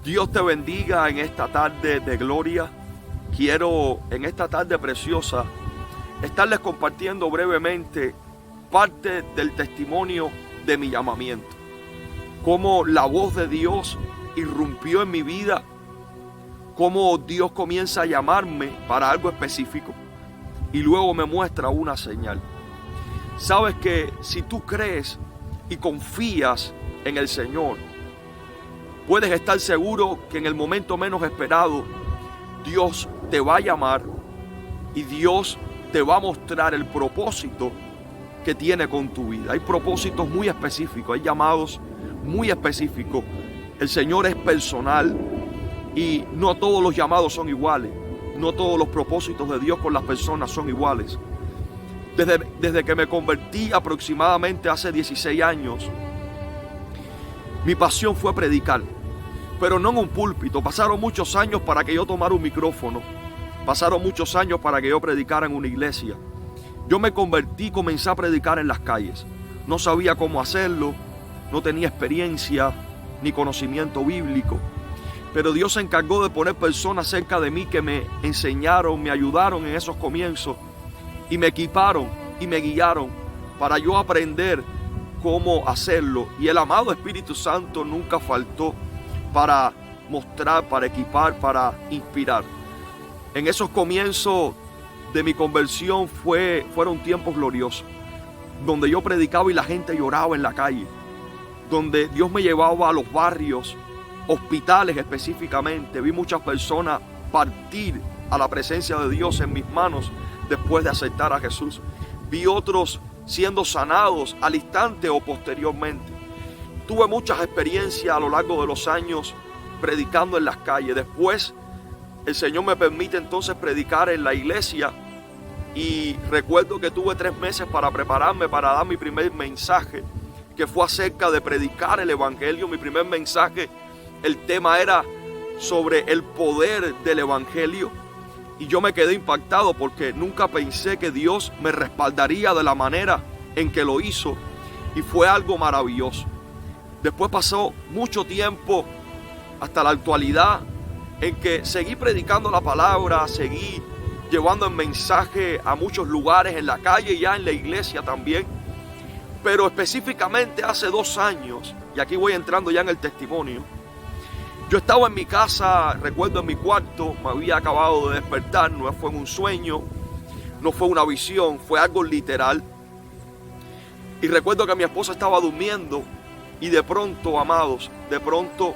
Dios te bendiga en esta tarde de gloria. Quiero en esta tarde preciosa estarles compartiendo brevemente parte del testimonio de mi llamamiento. Cómo la voz de Dios irrumpió en mi vida, cómo Dios comienza a llamarme para algo específico y luego me muestra una señal. Sabes que si tú crees y confías en el Señor, puedes estar seguro que en el momento menos esperado Dios te va a llamar y Dios te va a mostrar el propósito que tiene con tu vida. Hay propósitos muy específicos, hay llamados muy específicos. El Señor es personal y no todos los llamados son iguales. No todos los propósitos de Dios con las personas son iguales. Desde que me convertí aproximadamente hace 16 años, mi pasión fue predicar, pero no en un púlpito. Pasaron muchos años para que yo tomara un micrófono. Pasaron muchos años para que yo predicara en una iglesia. Yo me convertí, comencé a predicar en las calles. No sabía cómo hacerlo, no tenía experiencia ni conocimiento bíblico. Pero Dios se encargó de poner personas cerca de mí que me enseñaron, me ayudaron en esos comienzos y me equiparon y me guiaron para yo aprender cómo hacerlo. Y el amado Espíritu Santo nunca faltó para mostrar, para equipar, para inspirar. En esos comienzos de mi conversión fueron tiempos gloriosos, donde yo predicaba y la gente lloraba en la calle, donde Dios me llevaba a los barrios, hospitales específicamente. Vi muchas personas partir a la presencia de Dios en mis manos después de aceptar a Jesús. Vi otros siendo sanados al instante o posteriormente. Tuve muchas experiencias a lo largo de los años predicando en las calles. Después el Señor me permite entonces predicar en la iglesia y recuerdo que tuve 3 meses para prepararme para dar mi primer mensaje, que fue acerca de predicar el evangelio. Mi primer mensaje, el tema era sobre el poder del evangelio y yo me quedé impactado porque nunca pensé que Dios me respaldaría de la manera en que lo hizo y fue algo maravilloso. Después pasó mucho tiempo hasta la actualidad en que seguí predicando la palabra, seguí llevando el mensaje a muchos lugares, en la calle y ya en la iglesia también. Pero específicamente hace 2 años, y aquí voy entrando ya en el testimonio, yo estaba en mi casa, recuerdo en mi cuarto, me había acabado de despertar, no fue en un sueño, no fue una visión, fue algo literal. Y recuerdo que mi esposa estaba durmiendo y de pronto, amados, de pronto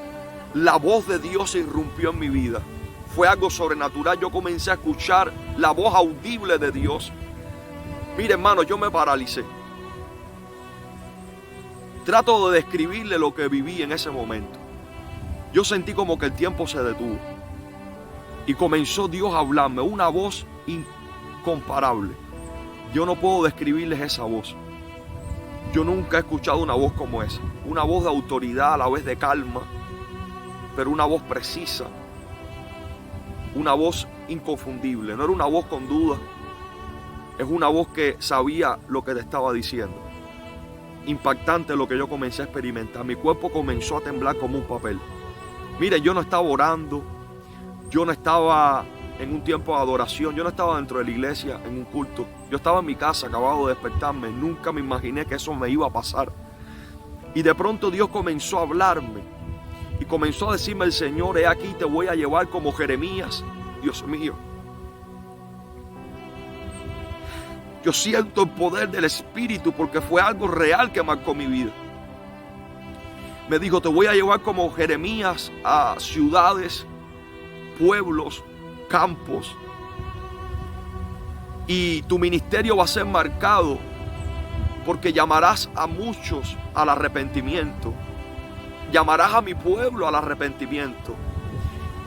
la voz de Dios irrumpió en mi vida. Fue algo sobrenatural. Yo comencé a escuchar la voz audible de Dios. Mire, hermano, yo me paralicé. Trato de describirle lo que viví en ese momento. Yo sentí como que el tiempo se detuvo. Y comenzó Dios a hablarme, una voz incomparable. Yo no puedo describirles esa voz. Yo nunca he escuchado una voz como esa. Una voz de autoridad, a la vez de calma, pero una voz precisa. Una voz inconfundible. No era una voz con duda. Es una voz que sabía lo que te estaba diciendo. Impactante lo que yo comencé a experimentar. Mi cuerpo comenzó a temblar como un papel. Mire, yo no estaba orando. Yo no estaba en un tiempo de adoración. Yo no estaba dentro de la iglesia en un culto. Yo estaba en mi casa, acabado de despertarme. Nunca me imaginé que eso me iba a pasar. Y de pronto Dios comenzó a hablarme. Y comenzó a decirme el Señor: he aquí, te voy a llevar como Jeremías. Dios mío. Yo siento el poder del Espíritu porque fue algo real que marcó mi vida. Me dijo: te voy a llevar como Jeremías a ciudades, pueblos, campos. Y tu ministerio va a ser marcado porque llamarás a muchos al arrepentimiento. Llamarás a mi pueblo al arrepentimiento.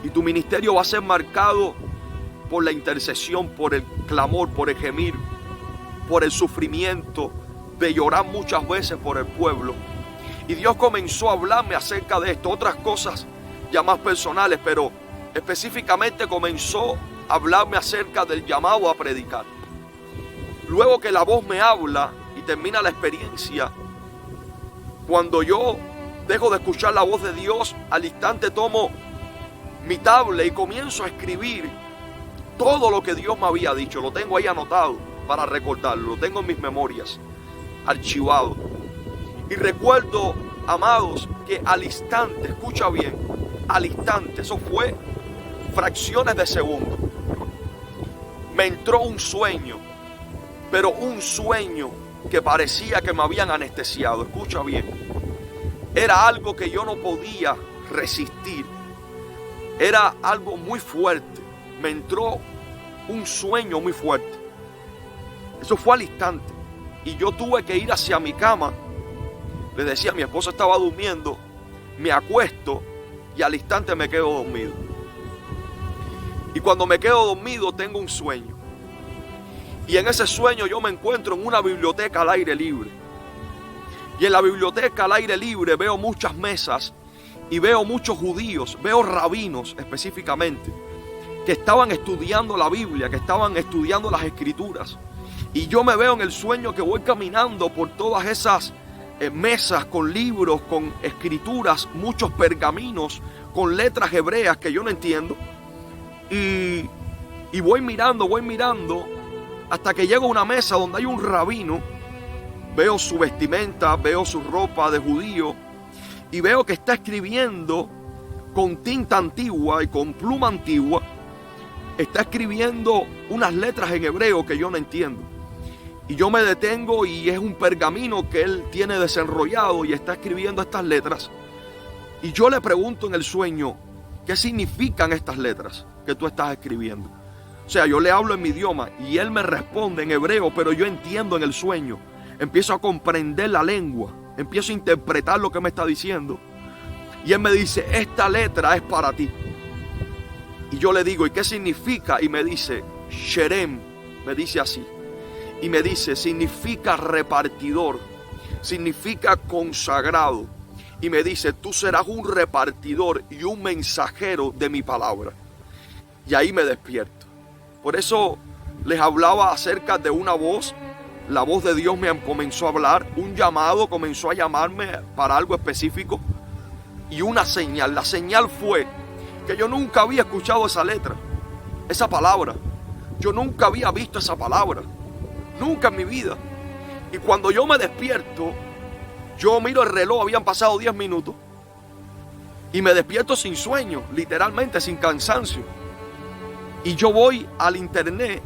Y tu ministerio va a ser marcado por la intercesión, por el clamor, por el gemir, por el sufrimiento, de llorar muchas veces por el pueblo. Y Dios comenzó a hablarme acerca de esto, otras cosas ya más personales, pero específicamente comenzó a hablarme acerca del llamado a predicar. Luego que la voz me habla y termina la experiencia, cuando yo dejo de escuchar la voz de Dios, al instante tomo mi tablet y comienzo a escribir todo lo que Dios me había dicho. Lo tengo ahí anotado para recordarlo. Lo tengo en mis memorias, archivado. Y recuerdo, amados, que al instante, escucha bien, al instante, eso fue fracciones de segundo, me entró un sueño, pero un sueño que parecía que me habían anestesiado. Escucha bien, era algo que yo no podía resistir, era algo muy fuerte, me entró un sueño muy fuerte. Eso fue al instante y yo tuve que ir hacia mi cama. Le decía, mi esposa estaba durmiendo, me acuesto y al instante me quedo dormido. Y cuando me quedo dormido tengo un sueño. Y en ese sueño yo me encuentro en una biblioteca al aire libre. Y en la biblioteca al aire libre veo muchas mesas y veo muchos judíos, veo rabinos específicamente, que estaban estudiando la Biblia, que estaban estudiando las Escrituras. Y yo me veo en el sueño que voy caminando por todas esas mesas con libros, con escrituras, muchos pergaminos, con letras hebreas que yo no entiendo. Y voy mirando, hasta que llego a una mesa donde hay un rabino. Veo su vestimenta, veo su ropa de judío y veo que está escribiendo con tinta antigua y con pluma antigua. Está escribiendo unas letras en hebreo que yo no entiendo. Y yo me detengo y es un pergamino que él tiene desenrollado y está escribiendo estas letras. Y yo le pregunto en el sueño, ¿qué significan estas letras que tú estás escribiendo? O sea, yo le hablo en mi idioma y él me responde en hebreo, pero yo entiendo en el sueño. Empiezo a comprender la lengua, empiezo a interpretar lo que me está diciendo. Y él me dice, esta letra es para ti. Y yo le digo, ¿y qué significa? Y me dice, Sherem, me dice así. Y me dice, significa repartidor, significa consagrado. Y me dice, tú serás un repartidor y un mensajero de mi palabra. Y ahí me despierto. Por eso les hablaba acerca de una voz. La voz de Dios me comenzó a hablar. Un llamado comenzó a llamarme para algo específico. Y una señal. La señal fue que yo nunca había escuchado esa letra, esa palabra. Yo nunca había visto esa palabra. Nunca en mi vida. Y cuando yo me despierto, yo miro el reloj, habían pasado 10 minutos. Y me despierto sin sueño, literalmente sin cansancio. Y yo voy al internet,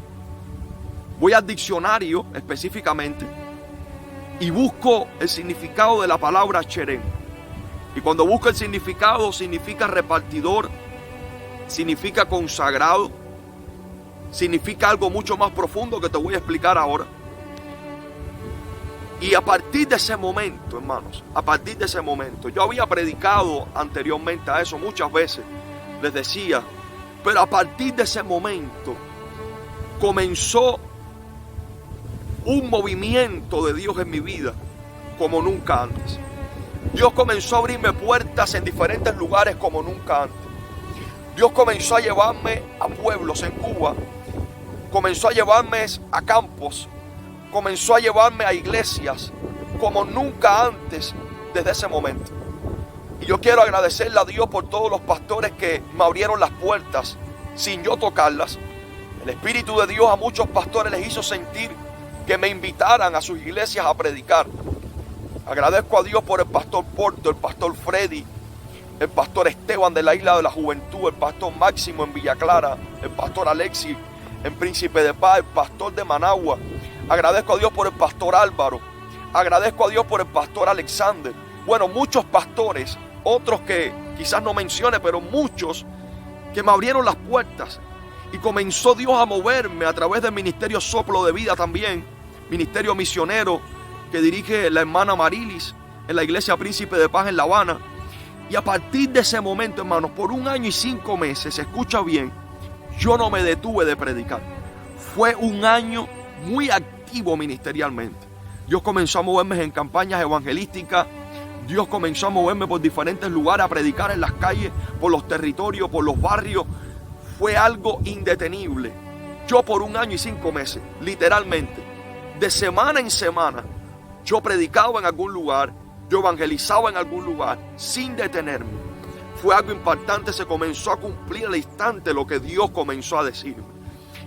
voy al diccionario específicamente, y busco el significado de la palabra Sherem. Y cuando busco el significado, significa repartidor, significa consagrado, significa algo mucho más profundo que te voy a explicar ahora. Y a partir de ese momento, hermanos, a partir de ese momento, yo había predicado anteriormente a eso muchas veces, les decía, pero a partir de ese momento comenzó un movimiento de Dios en mi vida como nunca antes. Dios comenzó a abrirme puertas en diferentes lugares como nunca antes. Dios comenzó a llevarme a pueblos en Cuba, comenzó a llevarme a campos, comenzó a llevarme a iglesias como nunca antes desde ese momento. Y yo quiero agradecerle a Dios por todos los pastores que me abrieron las puertas sin yo tocarlas. El Espíritu de Dios a muchos pastores les hizo sentir que me invitaran a sus iglesias a predicar. Agradezco a Dios por el pastor Porto, el pastor Freddy, el pastor Esteban de la Isla de la Juventud, el pastor Máximo en Villa Clara, el pastor Alexis en Príncipe de Paz, el pastor de Managua. Agradezco a Dios por el pastor Álvaro. Agradezco a Dios por el pastor Alexander. Bueno, muchos pastores, otros que quizás no mencione, pero muchos que me abrieron las puertas. Y comenzó Dios a moverme a través del ministerio Soplo de Vida también, ministerio misionero que dirige la hermana Marilis en la iglesia Príncipe de Paz en La Habana. Y a partir de ese momento, hermanos, por 1 año y 5 meses, escucha bien, yo no me detuve de predicar. Fue un año muy activo ministerialmente. Dios comenzó a moverme en campañas evangelísticas. Dios comenzó a moverme por diferentes lugares a predicar en las calles, por los territorios, por los barrios. Fue algo indetenible. Yo por 1 año y 5 meses, literalmente, de semana en semana, yo predicaba en algún lugar, yo evangelizaba en algún lugar, sin detenerme. fue algo impactante, se comenzó a cumplir al instante lo que Dios comenzó a decirme.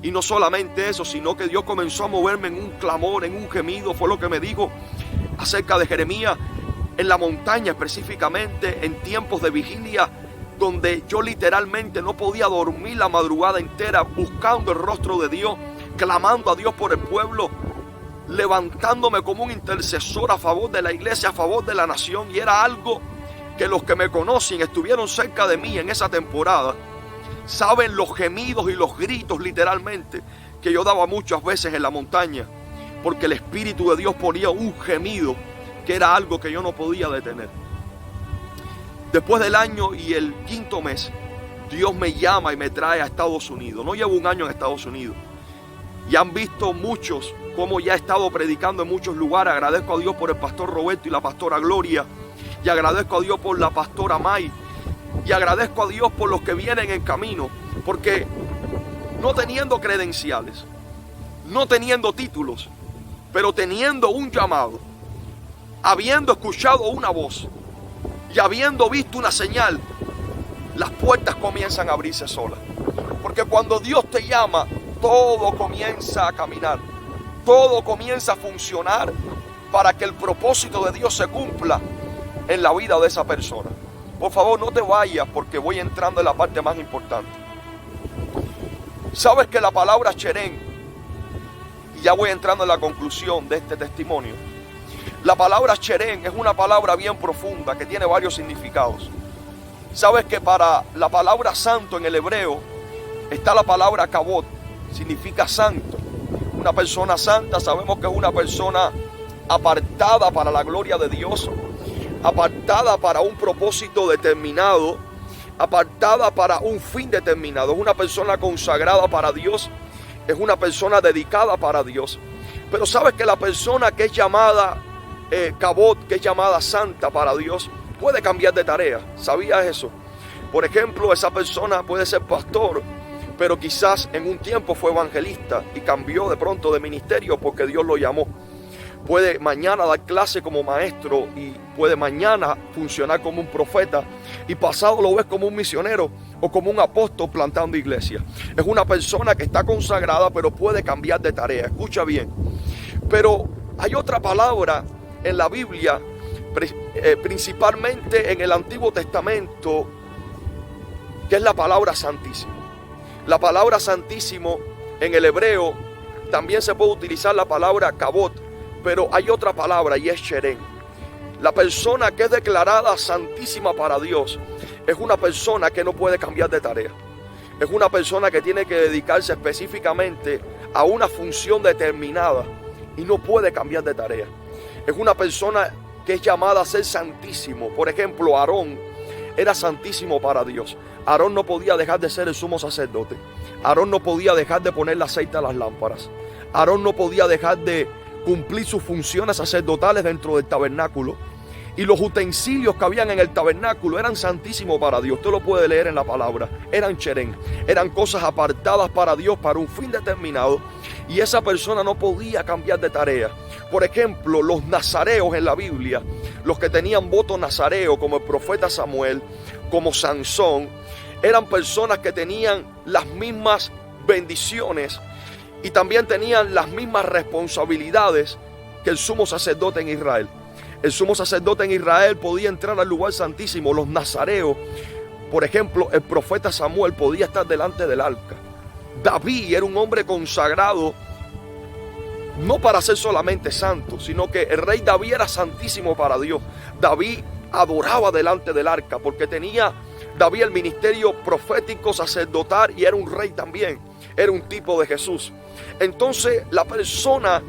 Y no solamente eso, sino que Dios comenzó a moverme en un clamor, en un gemido. Fue lo que me dijo acerca de Jeremías, en la montaña específicamente, en tiempos de vigilia, donde yo literalmente no podía dormir la madrugada entera, buscando el rostro de Dios, clamando a Dios por el pueblo, levantándome como un intercesor a favor de la iglesia, a favor de la nación. Y era algo que los que me conocen, estuvieron cerca de mí en esa temporada, saben los gemidos y los gritos literalmente que yo daba muchas veces en la montaña, porque el Espíritu de Dios ponía un gemido que era algo que yo no podía detener. Después del año y el quinto mes, Dios me llama y me trae a Estados Unidos. No llevo un año en Estados Unidos. Y han visto muchos cómo ya he estado predicando en muchos lugares. Agradezco a Dios por el pastor Roberto y la pastora Gloria. Y agradezco a Dios por la pastora May. Y agradezco a Dios por los que vienen en camino. Porque no teniendo credenciales, no teniendo títulos, pero teniendo un llamado, habiendo escuchado una voz y habiendo visto una señal, las puertas comienzan a abrirse solas. Porque cuando Dios te llama, todo comienza a caminar. Todo comienza a funcionar para que el propósito de Dios se cumpla en la vida de esa persona. Por favor, no te vayas, porque voy entrando en la parte más importante. Sabes que la palabra Cherén, y ya voy entrando en la conclusión de este testimonio, la palabra Cherén es una palabra bien profunda que tiene varios significados. Sabes que para la palabra santo en el hebreo está la palabra kabod, significa santo. Una persona santa sabemos que es una persona apartada para la gloria de Dios, apartada para un propósito determinado, apartada para un fin determinado. Es una persona consagrada para Dios, es una persona dedicada para Dios. Pero sabes que la persona que es llamada kabod, que es llamada santa para Dios, puede cambiar de tarea. ¿Sabías eso? Por ejemplo, esa persona puede ser pastor, pero quizás en un tiempo fue evangelista y cambió de pronto de ministerio porque Dios lo llamó. Puede mañana dar clase como maestro y puede mañana funcionar como un profeta, y pasado lo ves como un misionero o como un apóstol plantando iglesia. Es una persona que está consagrada, pero puede cambiar de tarea. Escucha bien. Pero hay otra palabra en la Biblia, principalmente en el Antiguo Testamento, que es la palabra santísimo. La palabra santísimo en el hebreo también se puede utilizar la palabra kabod, pero hay otra palabra y es Cherén. La persona que es declarada santísima para Dios es una persona que no puede cambiar de tarea. Es una persona que tiene que dedicarse específicamente a una función determinada y no puede cambiar de tarea. Es una persona que es llamada a ser santísimo. Por ejemplo, Aarón era santísimo para Dios. Aarón no podía dejar de ser el sumo sacerdote. Aarón no podía dejar de ponerle aceite a las lámparas. Aarón no podía dejar de cumplir sus funciones sacerdotales dentro del tabernáculo. Y los utensilios que habían en el tabernáculo eran santísimos para Dios. Usted lo puede leer en la palabra. Eran Cherén. Eran cosas apartadas para Dios, para un fin determinado. Y esa persona no podía cambiar de tarea. Por ejemplo, los nazareos en la Biblia, los que tenían voto nazareo, como el profeta Samuel, como Sansón, eran personas que tenían las mismas bendiciones y también tenían las mismas responsabilidades que el sumo sacerdote en Israel. El sumo sacerdote en Israel podía entrar al lugar santísimo. Los nazareos, por ejemplo, el profeta Samuel podía estar delante del arca. David era un hombre consagrado, no para ser solamente santo, sino que el rey David era santísimo para Dios. David adoraba delante del arca porque tenía David el ministerio profético, sacerdotal, y era un rey también. Era un tipo de Jesús. Entonces, la persona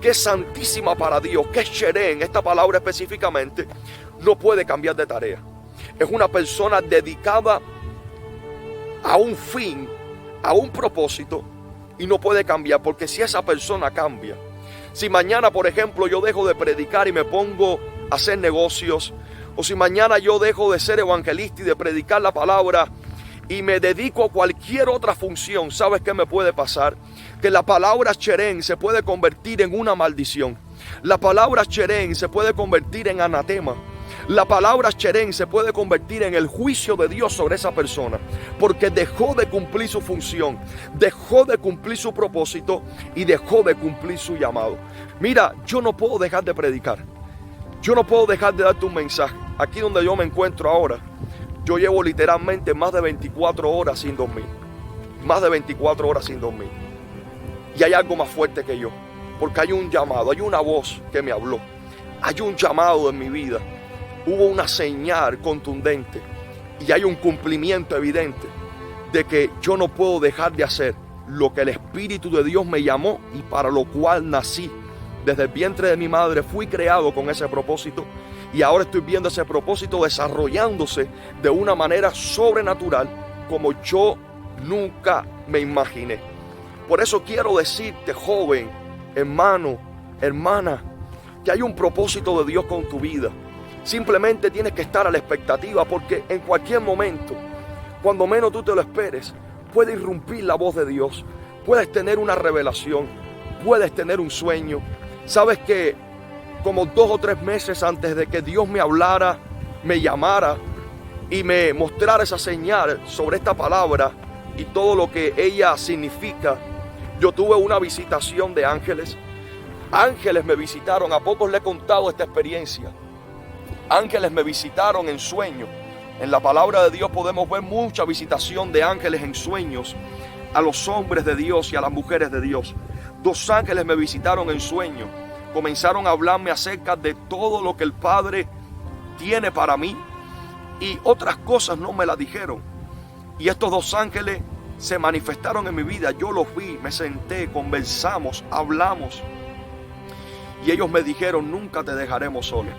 que es santísima para Dios, que es Cherén, esta palabra específicamente, no puede cambiar de tarea. Es una persona dedicada a un fin, a un propósito, y no puede cambiar, porque si esa persona cambia, si mañana, por ejemplo, yo dejo de predicar y me pongo a hacer negocios, o si mañana yo dejo de ser evangelista y de predicar la palabra y me dedico a cualquier otra función, ¿sabes qué me puede pasar? Que la palabra Cherén se puede convertir en una maldición. La palabra Cherén se puede convertir en anatema. La palabra cherén se puede convertir en el juicio de Dios sobre esa persona, porque dejó de cumplir su función, dejó de cumplir su propósito y dejó de cumplir su llamado. Mira, yo no puedo dejar de predicar. Yo no puedo dejar de darte un mensaje. Aquí donde yo me encuentro ahora, yo llevo literalmente más de 24 horas sin dormir. Más de 24 horas sin dormir. Y hay algo más fuerte que yo. Porque hay un llamado, hay una voz que me habló. Hay un llamado en mi vida. Hubo una señal contundente. Y hay un cumplimiento evidente de que yo no puedo dejar de hacer lo que el Espíritu de Dios me llamó y para lo cual nací. Desde el vientre de mi madre fui creado con ese propósito y ahora estoy viendo ese propósito desarrollándose de una manera sobrenatural como yo nunca me imaginé. Por eso quiero decirte, joven, hermano, hermana, que hay un propósito de Dios con tu vida. Simplemente tienes que estar a la expectativa porque en cualquier momento, cuando menos tú te lo esperes, puede irrumpir la voz de Dios. Puedes tener una revelación, puedes tener un sueño. Sabes que como 2 o 3 meses antes de que Dios me hablara, me llamara y me mostrara esa señal sobre esta palabra y todo lo que ella significa, yo tuve una visitación de ángeles. Ángeles me visitaron, a pocos le he contado esta experiencia. Ángeles me visitaron en sueños. En la palabra de Dios podemos ver mucha visitación de ángeles en sueños a los hombres de Dios y a las mujeres de Dios. 2 ángeles me visitaron en sueños. Comenzaron a hablarme acerca de todo lo que el Padre tiene para mí y otras cosas no me las dijeron. Y estos 2 ángeles se manifestaron en mi vida. Yo los vi, me senté, conversamos, hablamos. Y ellos me dijeron, nunca te dejaremos solo.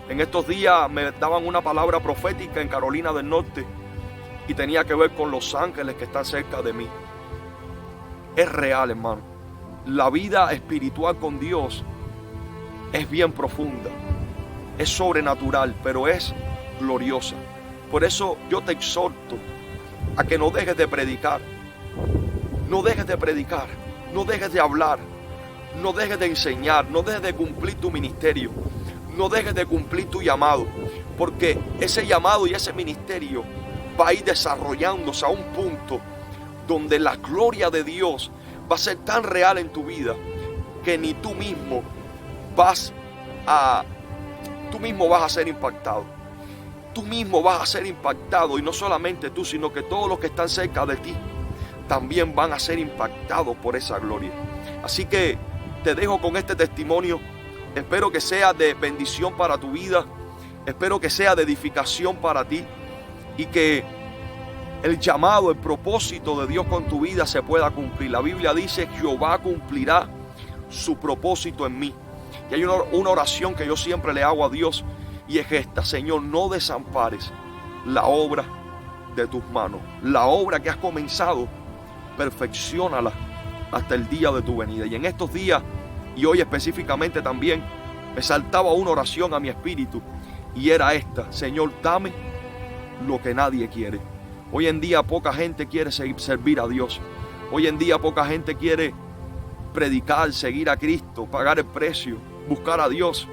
En estos días me daban una palabra profética en Carolina del Norte y tenía que ver con los ángeles que están cerca de mí. Es real, hermano. La vida espiritual con Dios es bien profunda, es sobrenatural, pero es gloriosa. Por eso yo te exhorto a que no dejes de predicar, no dejes de predicar, no dejes de hablar, no dejes de enseñar, no dejes de cumplir tu ministerio, no dejes de cumplir tu llamado, porque ese llamado y ese ministerio va a ir desarrollándose a un punto donde la gloria de Dios va a ser tan real en tu vida que ni tú mismo vas a ser impactado. Tú mismo vas a ser impactado y no solamente tú, sino que todos los que están cerca de ti también van a ser impactados por esa gloria. Así que te dejo con este testimonio. Espero que sea de bendición para tu vida. Espero que sea de edificación para ti y que el llamado, el propósito de Dios con tu vida se pueda cumplir. La Biblia dice, Jehová cumplirá su propósito en mí. Y hay una oración que yo siempre le hago a Dios y es esta: Señor, no desampares la obra de tus manos. La obra que has comenzado, perfecciónala hasta el día de tu venida. Y en estos días, y hoy específicamente también, me saltaba una oración a mi espíritu y era esta: Señor, dame lo que nadie quiere. Hoy en día poca gente quiere servir a Dios. Hoy en día poca gente quiere predicar, seguir a Cristo, pagar el precio, buscar a Dios.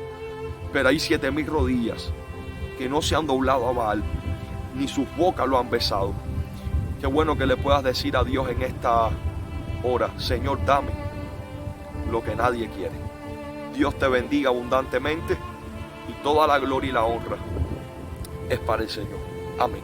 Pero hay 7,000 rodillas que no se han doblado a Baal, ni sus bocas lo han besado. Qué bueno que le puedas decir a Dios en esta hora: Señor, dame lo que nadie quiere. Dios te bendiga abundantemente y toda la gloria y la honra es para el Señor. Amén.